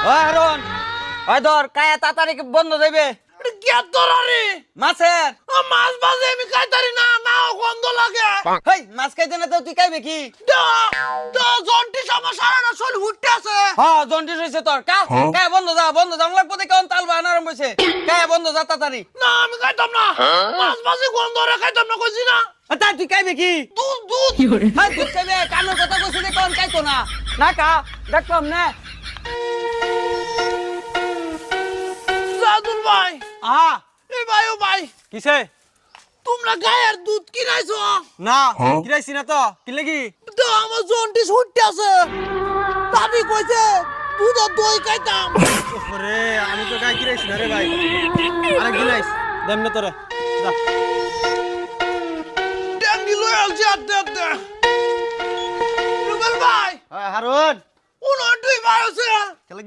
ওই হারুন, ওই ধর কায়া তাড়াতাড়ি বন্ধ দেবে মাছের। মাছ বাজে আমি খাইতারি না, না গন্ধ লাগে। হেই মাছ খাইতে না তো তুই খাইবে কি? জন্টি আমার সারাটা শরীর উঠতে আছে। হ্যাঁ জন্ডিস হইছে তোর। কায়া বন্ধ যা, বন্ধ যা লাগবো দেখে তাল বান আরম্ভ হইছে। কায়া বন্ধ যা তাড়াতাড়ি। না আমি খাইতাম না, মাছ বাজে গন্ধ রে খাইতাম না কইছি না। তা তুই খাইবে কি? দুধ দুধ হ্যাঁ দুধ খাইবে, কানোর কথা কইছি দেখে খাইতো না। না কা দেখলাম না। সাদুল ভাই, আহা এই ভাই ও ভাই, কিসে? তোমরা গায়ের দুধ কিনাইছো? না কিরাইছি না তো। কি লাগি? তো আমার জন্টি উঠতে আছে। দাদি কইছে দুধ আর দই খাইতাম। ওরে আমি তো গাই কিরাইছি না রে ভাই। আরেক গিলাইস দেন না তোরে। যা ট্যাঙ্গি লয়ে আলছি আতে আতে। রুবেল ভাই, হারুন উনো দুই ভাই আছে। কেলে